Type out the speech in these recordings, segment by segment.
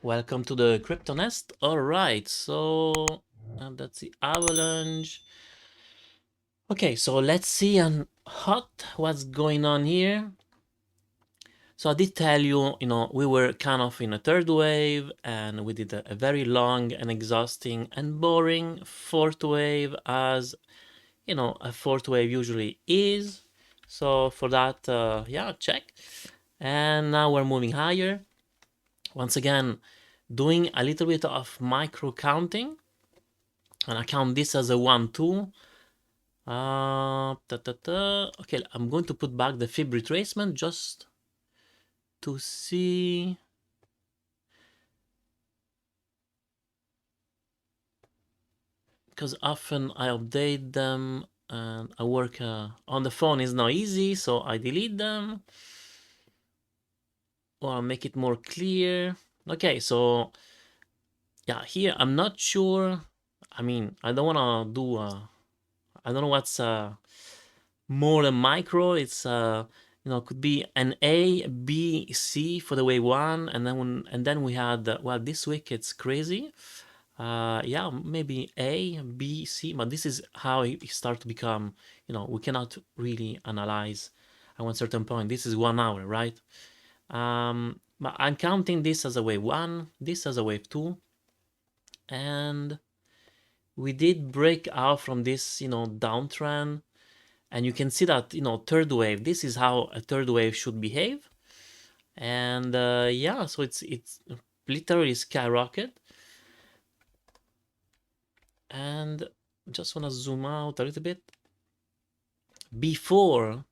Welcome to the Crypto Nest. All right, so that's the avalanche. Okay, so let's see on hot what's going on here. So I did tell you, we were kind of in a third wave, and we did a very long and exhausting and boring fourth wave, as a fourth wave usually is. So for that, yeah, check. And now we're moving higher. Once again, doing a little bit of micro counting, and I count this as a 1, 2. Okay, I'm going to put back the fib retracement just to see. Because often I update them and I work on the phone is not easy, so I delete them or make it more clear. Okay, so yeah, here I'm not sure. I mean, I don't want to do I don't know what's more than micro. It's could be an A, B, C for the wave one, and then we had well, this week it's crazy. Yeah, maybe A, B, C, but this is how it start to become. We cannot really analyze at one certain point. This is 1 hour, right? But I'm counting this as a wave one, this as a wave two, and we did break out from this, downtrend. And you can see that, third wave, this is how a third wave should behave. And yeah, so it's literally skyrocket. And just want to zoom out a little bit. Before,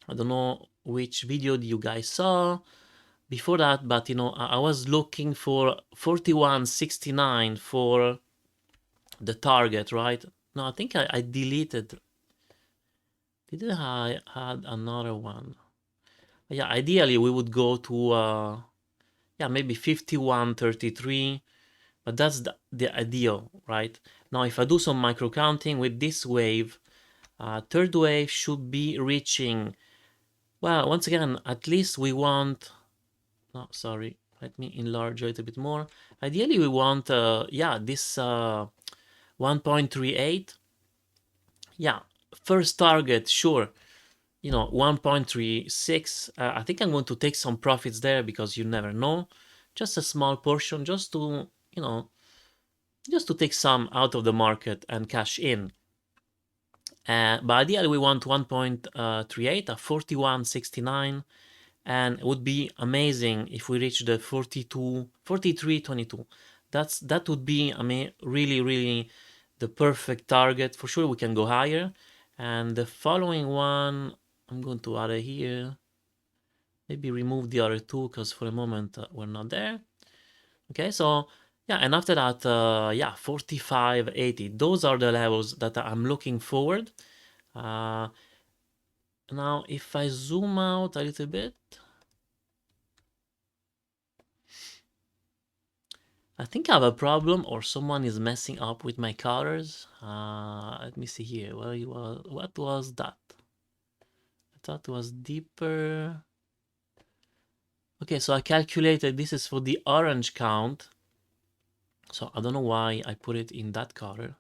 I don't know which video you guys saw before that, but I was looking for 41.69 for the target, right? No, I think I deleted. Did I had another one? Yeah, ideally we would go to yeah, maybe 51.33, but that's the ideal, right? Now, if I do some micro counting with this wave, third wave should be reaching, well, once again, at least we want, no, sorry, let me enlarge it a bit more. Ideally, we want, yeah, this 1.38. Yeah, first target, sure, 1.36. I think I'm going to take some profits there because you never know. Just a small portion, just to, just to take some out of the market and cash in. But ideally, we want 1.38 at 41.69, and it would be amazing if we reach the 43.22. That would be, I mean, really, really the perfect target. For sure, we can go higher. And the following one, I'm going to add it here. Maybe remove the other two because for the moment we're not there. Okay, so yeah, and after that, yeah, 45.80. Those are the levels that I'm looking forward. Now, if I zoom out a little bit, I think I have a problem, or someone is messing up with my colors. Let me see here. What was that? I thought it was deeper. Okay, so I calculated this is for the orange count. So I don't know why I put it in that color.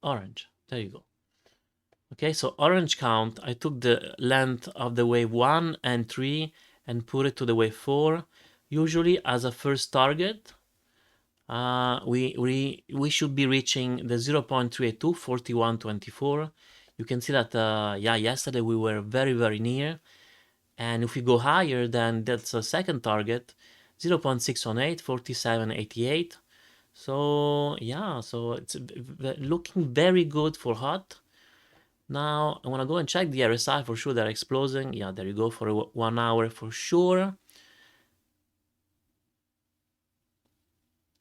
Orange. There you go. Okay, so orange count, I took the length of the wave 1 and 3 and put it to the wave 4. Usually as a first target, we should be reaching the 0.382, 41.24. You can see that, yeah, yesterday we were very, very near. And if we go higher, then that's a second target, 0.618, 47.88. So yeah, so it's looking very good for hot. Now I want to go and check the RSI for sure. They're exploding. Yeah, there you go for 1 hour for sure.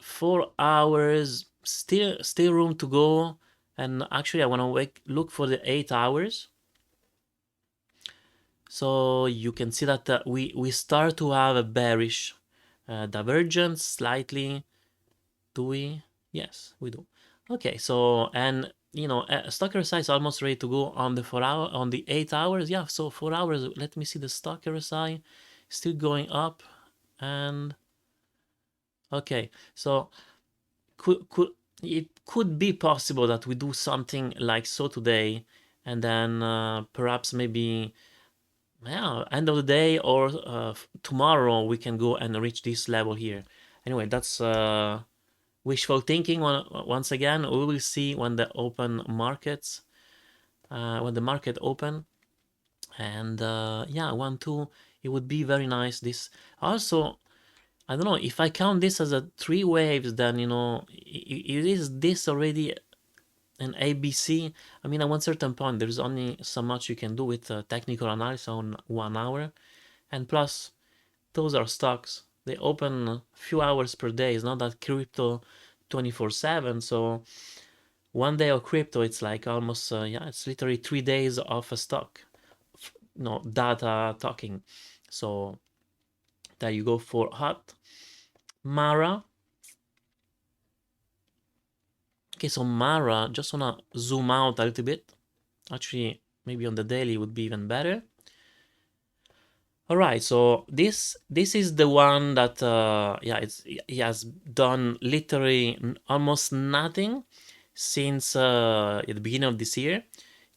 4 hours, still room to go. And actually, I want to look for the 8 hours. So you can see that we start to have a bearish divergence slightly. Do we? Yes, we do. Okay, so and stock RSI is almost ready to go on the 4 hour, on the 8 hours. Yeah, so 4 hours. Let me see the stock RSI still going up, and Okay, so it could be possible that we do something like so today, and then perhaps maybe, yeah, end of the day or tomorrow we can go and reach this level here. Anyway, that's wishful thinking. Once again, we will see when the open markets, when the market open, and yeah, 1 2, it would be very nice. This also, I don't know if I count this as a 3 waves, then it is this already an ABC. I mean, at one certain point, there's only so much you can do with technical analysis on 1 hour, and plus, those are stocks. They open a few hours per day. It's not that crypto 24/7. So one day of crypto, it's like almost yeah, it's literally 3 days of a stock. No data talking. So there you go for hot. Mara. Okay, so Mara, just wanna zoom out a little bit. Actually, maybe on the daily would be even better. All right, so this is the one that yeah, he has done literally almost nothing since at the beginning of this year.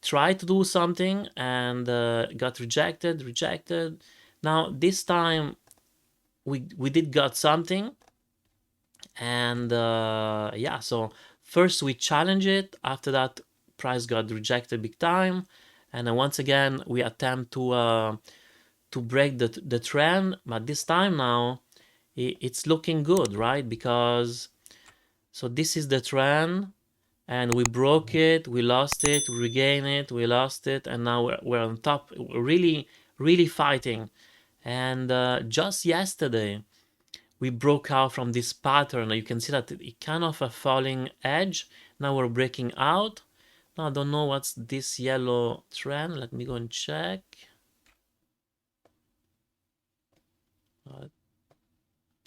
Tried to do something and got rejected. Now this time we did got something, and yeah, so first we challenge it. After that, price got rejected big time, and then once again we attempt to break the trend, but this time now it's looking good, right? Because so this is the trend, and we broke it, we lost it, we regain it, we lost it, and now we're on top. We're really fighting. And just yesterday we broke out from this pattern. You can see that it kind of a falling edge. Now we're breaking out. Now I don't know what's this yellow trend. Let me go and check.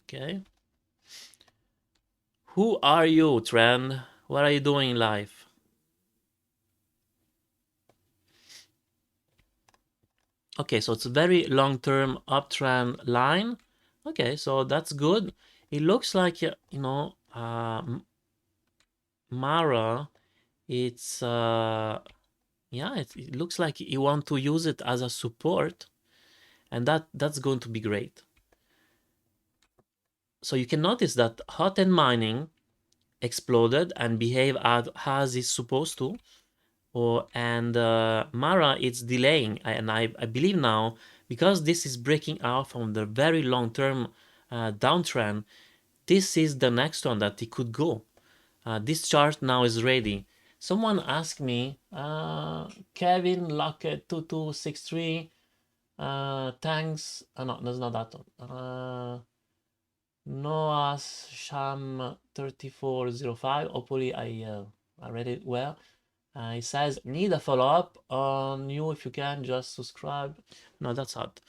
Okay. Who are you, trend? What are you doing in life? Okay, so it's a very long-term uptrend line. Okay, so that's good. It looks like Mara. It's yeah, it looks like you want to use it as a support, and that's going to be great. So you can notice that hot and mining exploded and behave as it's supposed to. And Mara, it's delaying, and I believe now, because this is breaking out from the very long-term downtrend, this is the next one that it could go. This chart now is ready. Someone asked me, Kevin Lockett 2263, thanks. No, that's not that one. Noah Sham 3405. Hopefully, I read it well. He says, need a follow-up on you if you can, just subscribe. No, that's hot.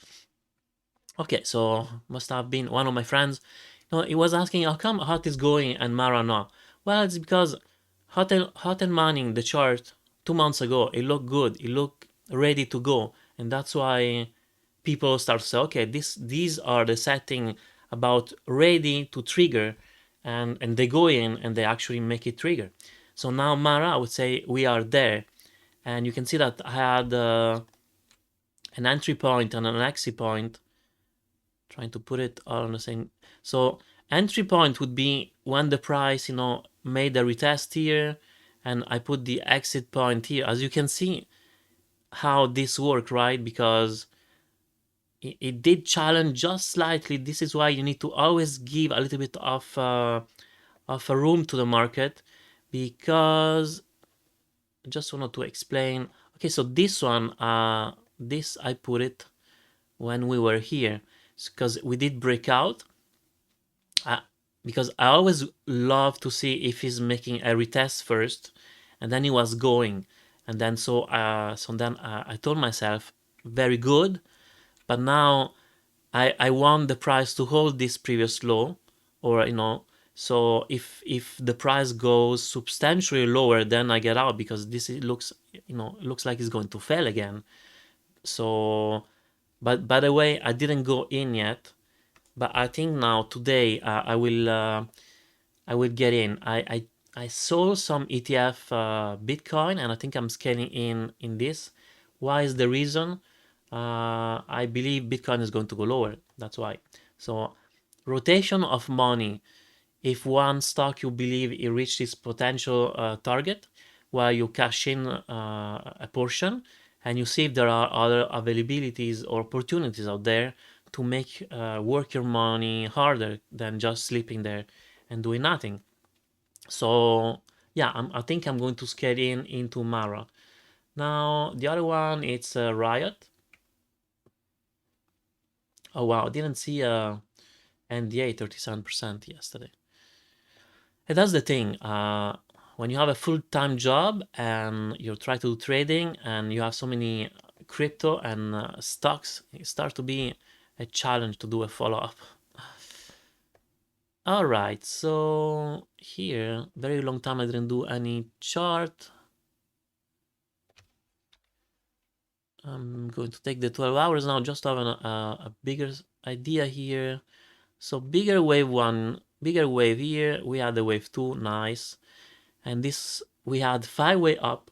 Okay, so must have been one of my friends. He was asking, how come hot is going and Mara no? Well, it's because hot and mining, the chart 2 months ago, it looked good. It looked ready to go. And that's why people start to say, okay, these are the setting about ready to trigger, and they go in and they actually make it trigger. So now Mara, I would say we are there, and you can see that I had an entry point and an exit point. Trying to put it all on the same. So entry point would be when the price, made a retest here, and I put the exit point here. As you can see how this worked, right? Because it did challenge just slightly. This is why you need to always give a little bit of a room to the market, because I just wanted to explain. Okay, so this one, this I put it when we were here, because we did break out. Because I always love to see if he's making a retest first, and then he was going, and then so then I told myself, very good, but now I want the price to hold this previous low, or so if the price goes substantially lower, then I get out, because this looks looks like it's going to fail again. So, but by the way, I didn't go in yet. but I think now today I will get in. I saw some ETF Bitcoin, and I think I'm scaling in this. Why is the reason? I believe Bitcoin is going to go lower. That's why. So rotation of money. If one stock you believe it reached its potential target, while you cash in a portion, and you see if there are other availabilities or opportunities out there to make work your money harder than just sleeping there and doing nothing. So yeah, I think I'm going to scale in into Mara. Now the other one, it's Riot. Oh wow, didn't see NDA 37% yesterday. And that's the thing. When you have a full-time job and you try to do trading and you have so many crypto and stocks, it starts to be a challenge to do a follow-up. All right, so here, very long time I didn't do any chart. I'm going to take the 12 hours now just to have a bigger idea here. So bigger wave one, bigger wave here. We had the wave two, nice. And this, we had 5 wave up,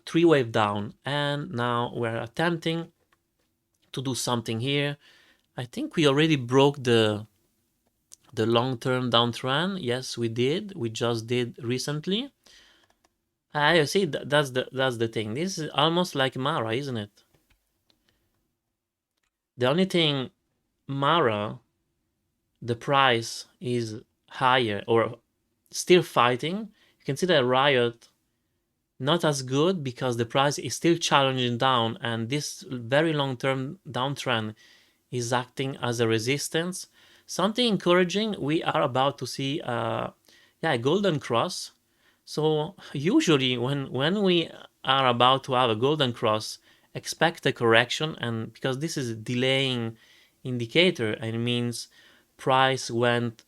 3 wave down. And now we're attempting to do something here. I think we already broke the long-term downtrend. Yes, we did. We just did recently. You see, that's the thing. This is almost like Mara, isn't it? The only thing, Mara, the price is higher or still fighting. You can see that Riot not as good because the price is still challenging down, and this very long-term downtrend is acting as a resistance. Something encouraging, we are about to see a golden cross. So usually when we are about to have a golden cross, expect a correction, and because this is a delaying indicator, and it means price went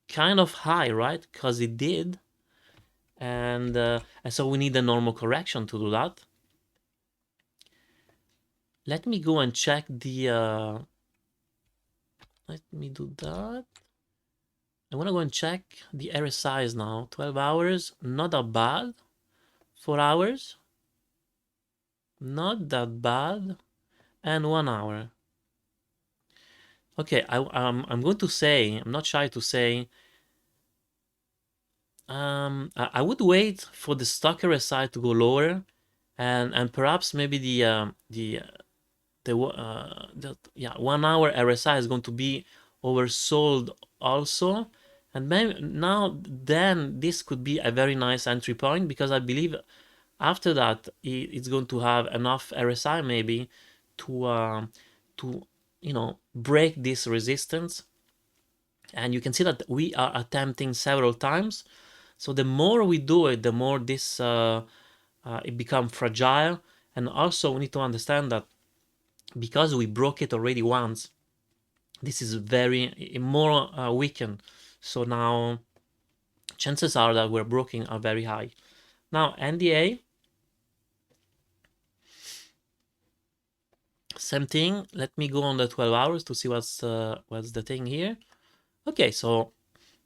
kind of high, right? Because it did, and so we need a normal correction to do that. Let me go and check the let me do that. I want to go and check the RSIs now. 12 hours, not that bad. 4 hours, not that bad. And 1 hour. Okay, I'm going to say, I'm not shy to say, I would wait for the stock RSI to go lower, and perhaps maybe the 1 hour RSI is going to be oversold also, and maybe now then this could be a very nice entry point, because I believe after that it's going to have enough RSI maybe to break this resistance. And you can see that we are attempting several times. So the more we do it, the more this it becomes fragile. And also we need to understand that because we broke it already once, this is very more weakened. So now chances are that we're broken are very high. Now NDA, same thing. Let me go on the 12 hours to see what's the thing here. Okay, so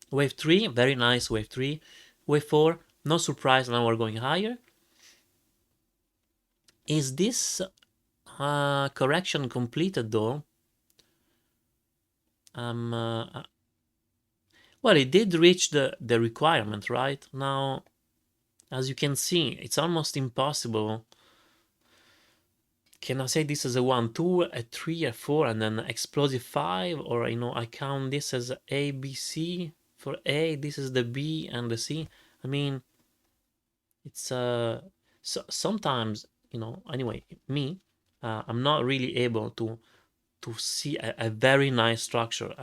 wave 3, very nice wave 3. Wave 4, no surprise, now we're going higher. Is this correction completed though? Well, it did reach the requirement, right? Now, as you can see, it's almost impossible. Can I say this is a 1, 2, a 3, a 4, and then explosive 5? Or, I count this as A, B, C. For A, this is the B and the C. I mean, it's so sometimes, anyway, me, I'm not really able to see a very nice structure,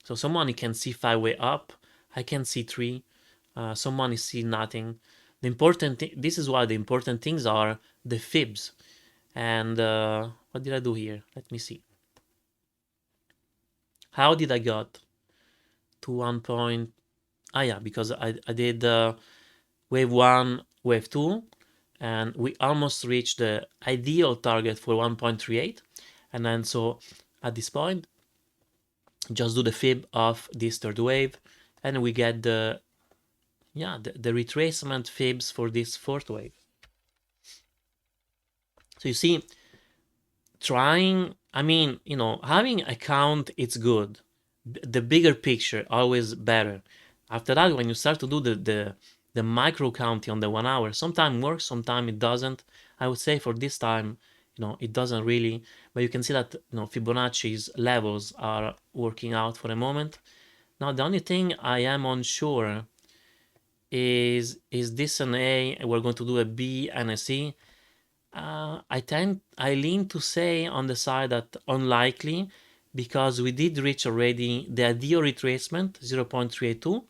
So someone can see 5 way up, I can see 3, someone is see nothing. The important this is why the important things are the fibs. And what did I do here? Let me see. How did I got to 1 point? Yeah, because I did wave 1, wave 2, and we almost reached the ideal target for 1.38. And then so at this point, just do the fib of this third wave, and we get the retracement fibs for this fourth wave. So you see, having a count, it's good. The bigger picture, always better. After that, when you start to do the micro counting on the 1 hour, sometimes works, sometimes it doesn't. I would say for this time, it doesn't really, but you can see that, Fibonacci's levels are working out for a moment. Now, the only thing I am unsure is this an A, we're going to do a B and a C. I lean to say on the side that unlikely, because we did reach already the ideal retracement 0.382,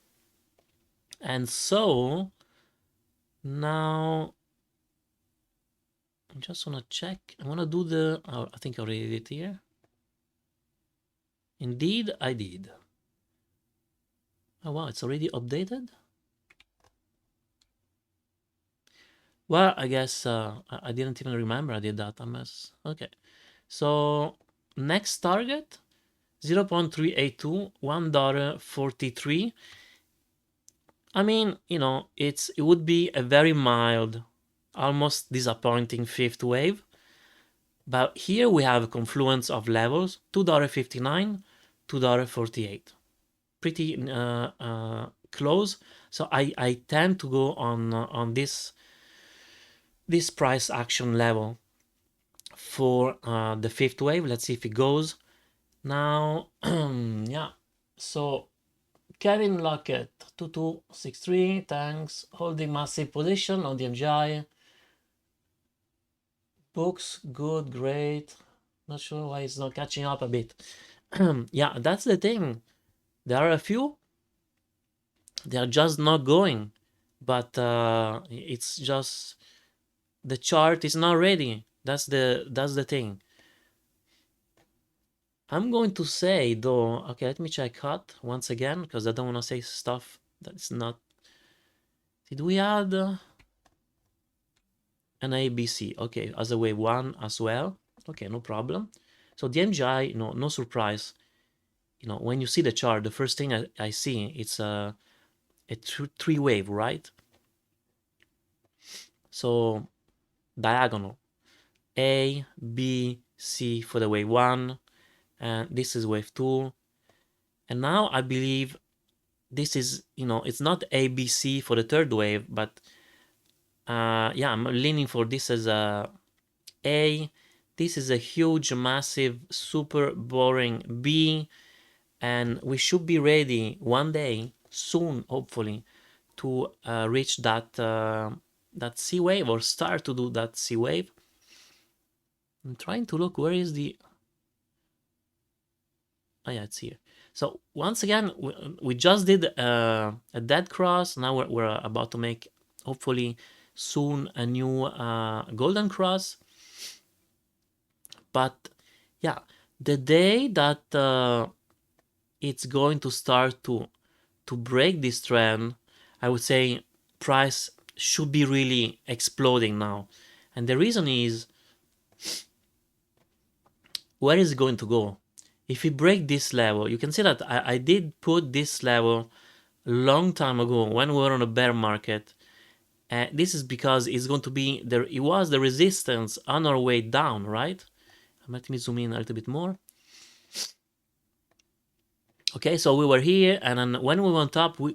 and so now I just want to check. I want to do I think I already did it here. Indeed, I did. Oh wow, it's already updated. Well, I guess I didn't even remember I did that. Okay. So next target 0.382, $1.43. I mean, it would be a very mild, almost disappointing fifth wave. But here we have a confluence of levels, $2.59, $2.48. Pretty close. So I tend to go on this price action level for the fifth wave. Let's see if it goes. Now, yeah. So Kevin Lockett, 2263, thanks. Holding massive position on the MGI. Books, good, great. Not sure why it's not catching up a bit. Yeah, that's the thing. There are a few. They are just not going. But it's just the chart is not ready. That's the thing. I'm going to say though, okay, let me check hot once again, because I don't want to say stuff that's not. Did we add an ABC? Okay, as a wave 1 as well. Okay, no problem. So the MGI, no surprise. When you see the chart, the first thing I see, it's a three wave, right? So diagonal, A, B, C for the wave 1, and this is wave 2. And now I believe this is, it's not ABC for the third wave, but yeah, I'm leaning for this as a A. This is a huge, massive, super boring B, and we should be ready one day, soon, hopefully, to reach that C wave, or start to do that C wave. I'm trying to look, where is the... Oh yeah, it's here. So once again, we just did a dead cross. Now we're about to make, hopefully soon, a new golden cross. But yeah, the day that it's going to start to break this trend, I would say price should be really exploding now. And the reason is, where is it going to go? If we break this level, you can see that I did put this level long time ago when we were on a bear market. This is because it's going to be there. It was the resistance on our way down, right? Let me zoom in a little bit more. Okay, so we were here, and then when we went up, we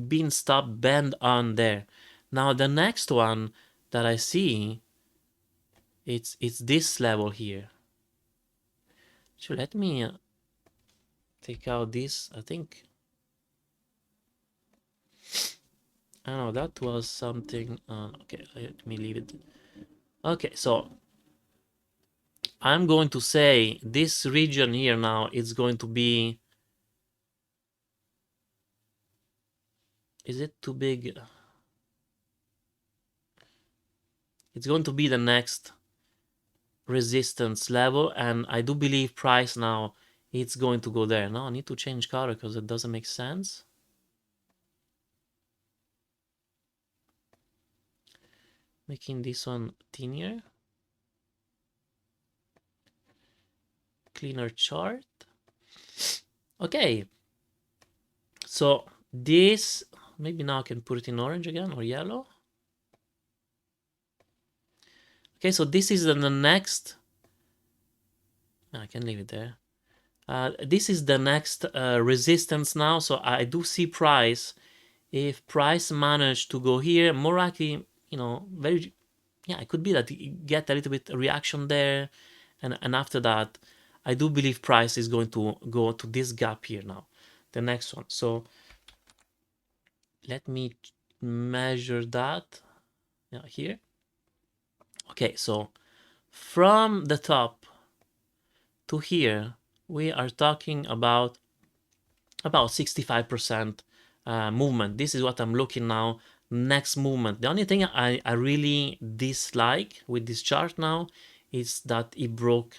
been stopped bend on there. Now the next one that I see, it's this level here. So let me take out this. I think, I don't know, that was something. Okay, let me leave it. Okay, so I'm going to say this region here now is going to be... Is it too big? It's going to be the next resistance level, and I do believe price now it's going to go there. Now I need to change color because it doesn't make sense. Making this one thinner. Cleaner chart. Okay, so this, maybe now I can put it in orange again or yellow. Okay, so this is the next, I can leave it there. This is the next resistance now. So I do see price. If price managed to go here, more likely, you know, very, yeah, it could be that you get a little bit reaction there. And after that, I do believe price is going to go to this gap here now, the next one. So let me measure that here. Okay, so from the top to here, we are talking about 65% movement. This is what I'm looking now. Next movement. The only thing I really dislike with this chart now is that it broke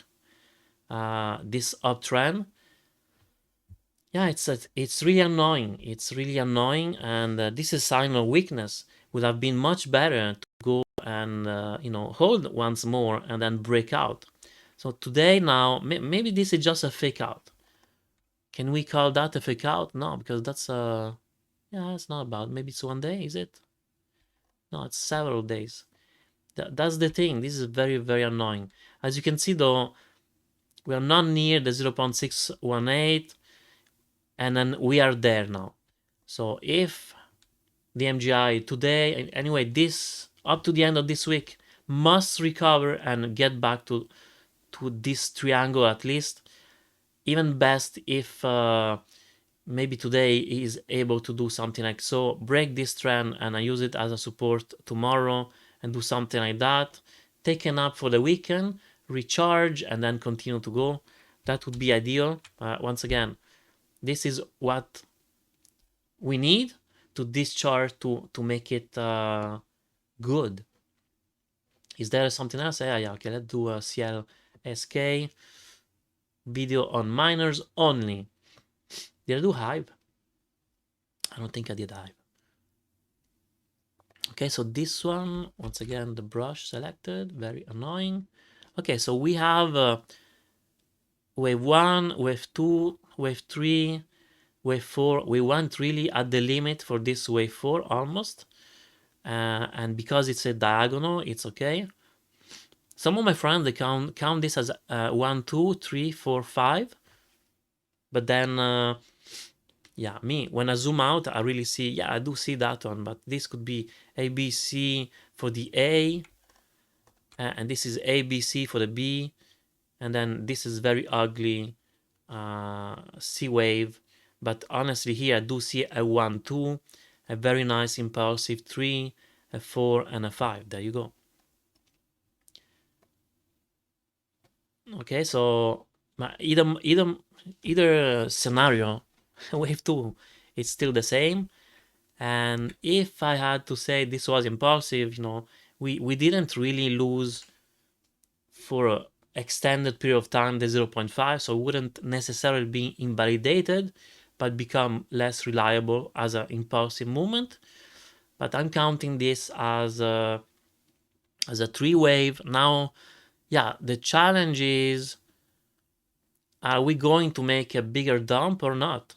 this uptrend. Yeah, it's really annoying. It's really annoying, and this is a sign of weakness. Would have been much better to go and you know, hold once more and then break out. So today now, maybe this is just a fake out. Can we call that a fake out? No, because that's yeah, it's not about, maybe it's one day, is it? No, it's several days. That's the thing. This is very, very annoying. As you can see though, we are not near the 0.618, and then we are there now. So if the MGI today, anyway, this up to the end of this week must recover and get back to this triangle at least. Even best if maybe today is able to do something like so, break this trend, and I use it as a support tomorrow and do something like that. Take a nap for the weekend, recharge, and then continue to go. That would be ideal. Once again, this is what we need to this chart to make it good. Is there something else? Yeah, okay, let's do a CLSK video on miners only. Did I do Hive? I don't think I did Hive. Okay, so this one, once again, the brush selected, very annoying. Okay, so we have wave 1, wave 2, wave 3, wave 4. We went really at the limit for this wave 4 almost. And because it's a diagonal, it's okay. Some of my friends, they count this as 1, 2, 3, 4, 5. But then, yeah, me, when I zoom out, I really see, yeah, I do see that one. But this could be ABC for the A. And this is ABC for the B. And then this is very ugly C wave. But honestly, here I do see a 1, 2, a very nice impulsive 3, a 4, and a 5. There you go. Okay, so either scenario, wave 2, it's still the same. And if I had to say this was impulsive, you know, we didn't really lose for an extended period of time the 0.5, so it wouldn't necessarily be invalidated, but become less reliable as an impulsive movement. But I'm counting this as a 3 wave. Now, yeah, the challenge is, are we going to make a bigger dump or not?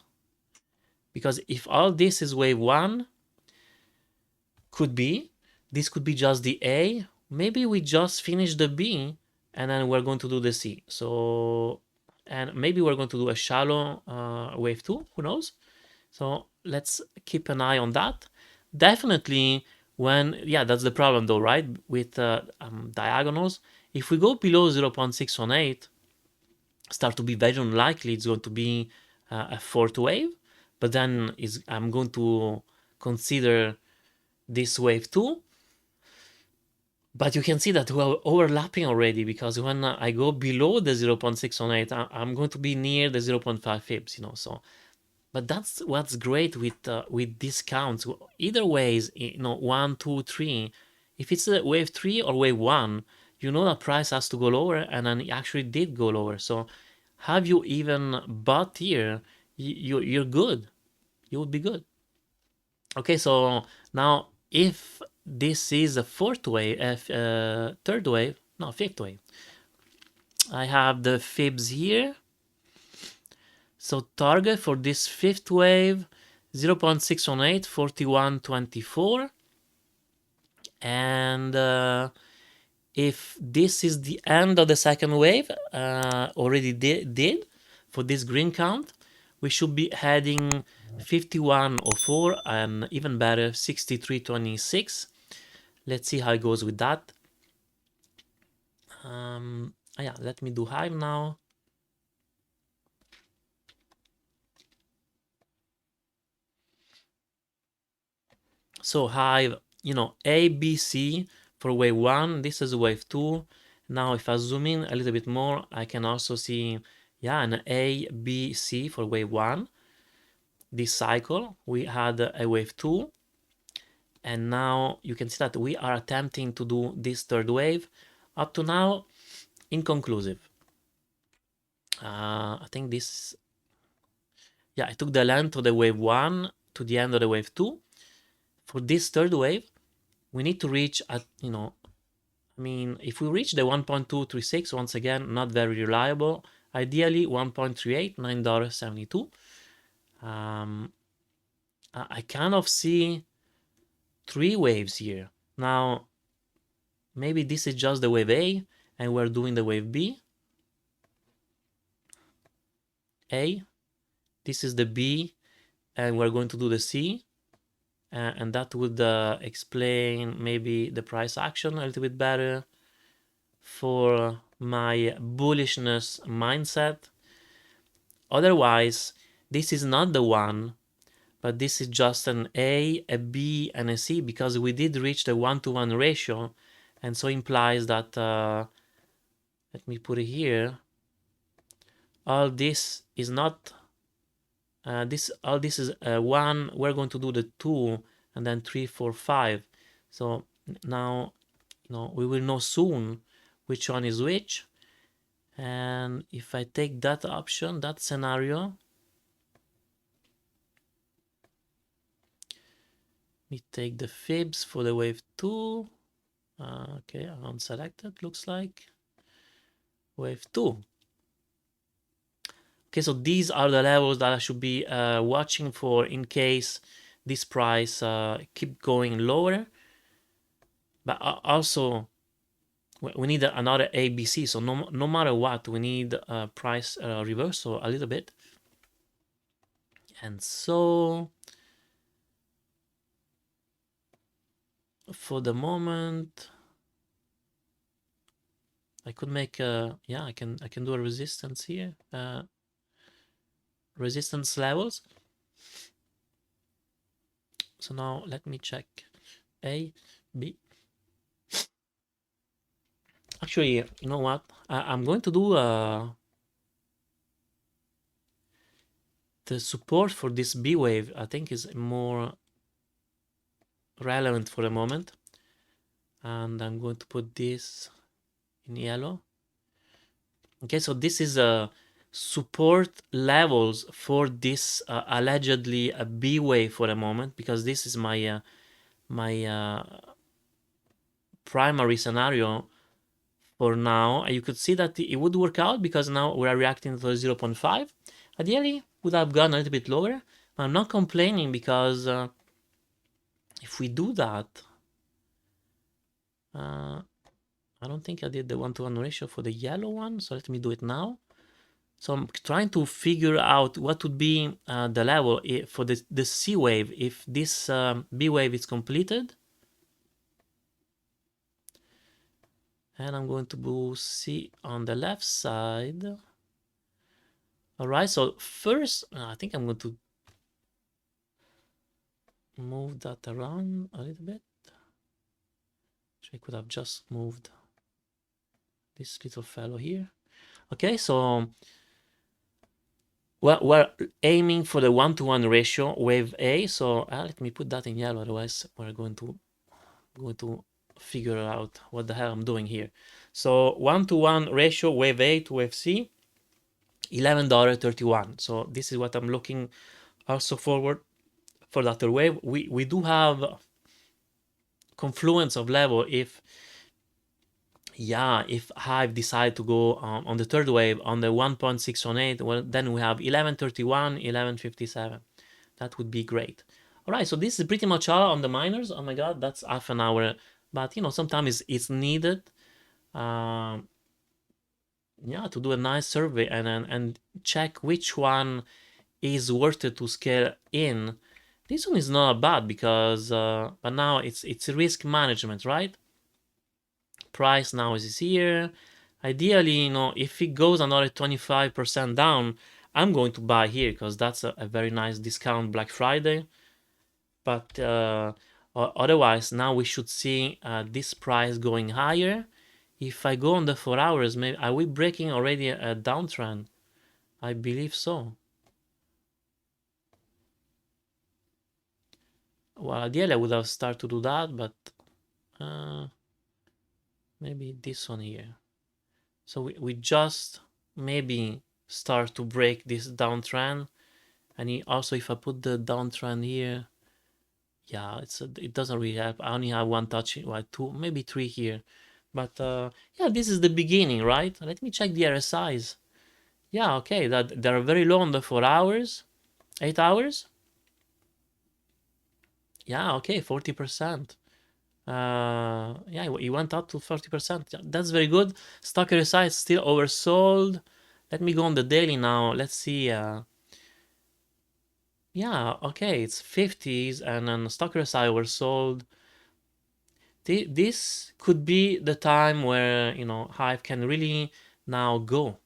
Because if all this is wave 1, this could be just the A. Maybe we just finish the B and then we're going to do the C. So, and maybe we're going to do a shallow wave 2, who knows? So let's keep an eye on that. Definitely when, yeah, that's the problem though, right? With diagonals, if we go below 0.618, start to be very unlikely it's going to be a 4th wave, but then I'm going to consider this wave 2. But you can see that we're overlapping already, because when I go below the 0.618, I'm going to be near the 0.5 fibs, you know. So, but that's what's great with discounts. Either ways, you know, 1, 2, 3. If it's a wave 3 or wave 1, you know that price has to go lower, and then it actually did go lower. So, have you even bought here? You're good. You would be good. Okay, so now if this is a 4th wave, 3rd wave, no, 5th wave, I have the fibs here. So target for this fifth wave, 0.618, 41.24. And if this is the end of the second wave, already did for this green count, we should be heading 51.04 and even better 63.26. Let's see how it goes with that. Yeah, let me do Hive now. So Hive, A, B, C for wave 1. This is wave 2. Now if I zoom in a little bit more, I can also see, yeah, an A, B, C for wave 1. This cycle, we had a wave 2. And now you can see that we are attempting to do this third wave. Up to now, inconclusive. I think this, yeah, I took the length of the wave 1 to the end of the wave 2. For this third wave, we need to reach at, I mean, if we reach the 1.236, once again, not very reliable. Ideally, 1.38, $9.72. I kind of see 3 waves here. Now, maybe this is just the wave A, and we're doing the wave B. A, this is the B, and we're going to do the C. And that would explain maybe the price action a little bit better for my bullishness mindset. Otherwise, this is not the one, but this is just an A, a B, and a C, because we did reach the 1-to-1 ratio, and so implies that, let me put it here, all this is not, all this is 1, we're going to do the 2, and then 3, 4, 5. So now, we will know soon which one is which. And if I take that option, that scenario, we take the fibs for the wave 2. Okay, unselected, looks like. Wave 2. Okay, so these are the levels that I should be watching for in case this price keep going lower. But also, we need another ABC. So no matter what, we need a price reversal a little bit. And so, for the moment, I could make yeah, I can do a resistance here, resistance levels. So now let me check A, B. Actually, you know what? I'm going to do the support for this B wave. I think is more relevant for the moment, and I'm going to put this in yellow. Okay, so this is support levels for this allegedly a B wave for the moment, because this is my primary scenario for now. You could see that it would work out, because now we are reacting to 0.5. Ideally, would have gone a little bit lower. I'm not complaining, because if we do that, I don't think I did the 1-to-1 ratio for the yellow one, so let me do it now. So I'm trying to figure out what would be the level for the C wave if this B wave is completed. And I'm going to do C on the left side. All right, so first, I think I'm going to move that around a little bit. I could have just moved this little fellow here. Okay, so we're aiming for the 1-to-1 ratio, wave A. So let me put that in yellow, otherwise we're going to figure out what the hell I'm doing here. So 1-to-1 ratio, wave A to wave C, $11.31. So this is what I'm looking also forward for that third wave. We do have confluence of level if yeah, if Hive decide to go on the third wave on the 1.618, well, then we have 1131, 1157. That would be great. All right, so this is pretty much all on the miners. Oh my god, that's half an hour, but you know, sometimes it's needed. Yeah, to do a nice survey and check which one is worth it to scale in. This one is not bad because but now it's risk management, right? Price now is here. Ideally, you know, if it goes another 25% down, I'm going to buy here because that's a very nice discount Black Friday. But otherwise, now we should see this price going higher. If I go on the 4 hours, maybe are we breaking already a downtrend? I believe so. Well, ideally I would have started to do that, but maybe this one here. So we just maybe start to break this downtrend. And also if I put the downtrend here, yeah, it doesn't really help. I only have one touch, like two, maybe three here. But yeah, this is the beginning, right? Let me check the RSIs. Yeah, okay, that they're very low on the 4 hours, 8 hours. Yeah, okay, 40%. Yeah, it went up to 40%. That's very good. Stock RSI is still oversold. Let me go on the daily now. Let's see. Yeah, okay, it's 50s and then stock RSI oversold. This could be the time where, you know, Hive can really now go.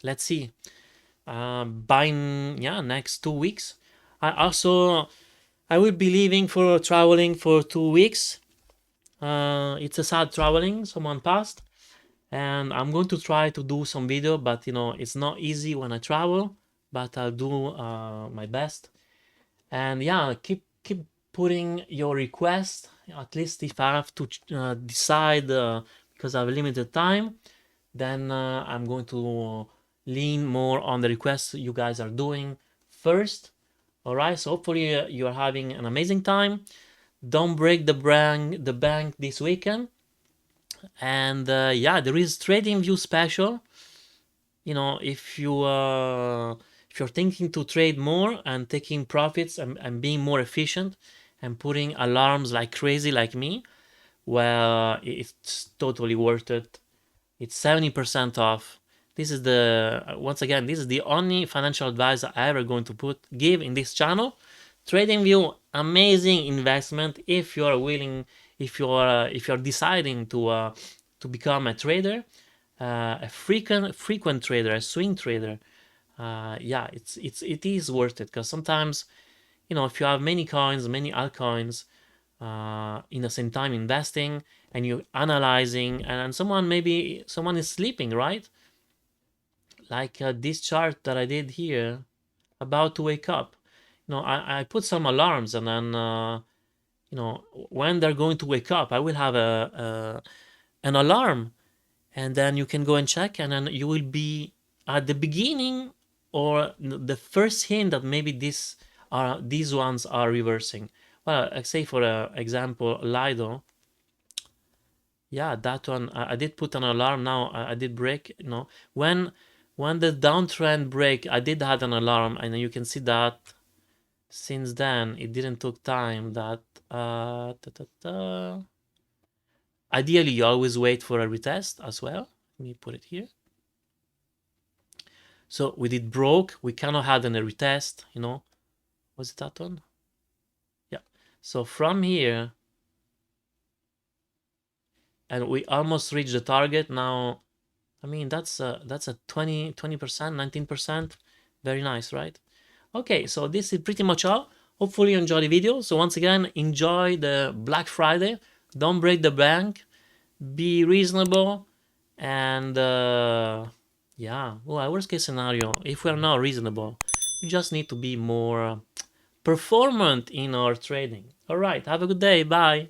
Let's see. By next 2 weeks. I will be leaving for traveling for 2 weeks. It's a sad traveling. Someone passed, and I'm going to try to do some video, but you know it's not easy when I travel. But I'll do my best. And yeah, keep putting your request. At least if I have to decide because I have limited time, then I'm going to lean more on the requests you guys are doing first. All right, so hopefully you are having an amazing time. Don't break the bank this weekend. And yeah, there is TradingView special. You know, if you're thinking to trade more and taking profits and being more efficient and putting alarms like crazy like me, well, it's totally worth it. It's 70% off. This is once again, this is the only financial advice I ever going to give in this channel. TradingView, amazing investment if you are willing, if you're deciding to become a trader, a frequent trader, a swing trader. Yeah, it is worth it because sometimes, you know, if you have many coins, many altcoins, in the same time investing and you're analyzing, and someone is sleeping, right? Like this chart that I did here, about to wake up. You know, I put some alarms, and then you know, when they're going to wake up, I will have an alarm, and then you can go and check, and then you will be at the beginning or the first hint that maybe these ones are reversing. Well, I say for example, Lido. Yeah, that one I did put an alarm. Now I did break. You know, when the downtrend break, I did have an alarm, and you can see that since then it didn't took time. That ideally you always wait for a retest as well. Let me put it here. So we did broke. We cannot have a retest. You know, was it that one? Yeah. So from here, and we almost reached the target now. I mean, that's a 20%, 19%. Very nice, right? Okay, so this is pretty much all. Hopefully you enjoy the video. So once again, enjoy the Black Friday. Don't break the bank. Be reasonable. And yeah, well, worst case scenario, if we're not reasonable, we just need to be more performant in our trading. All right, have a good day. Bye.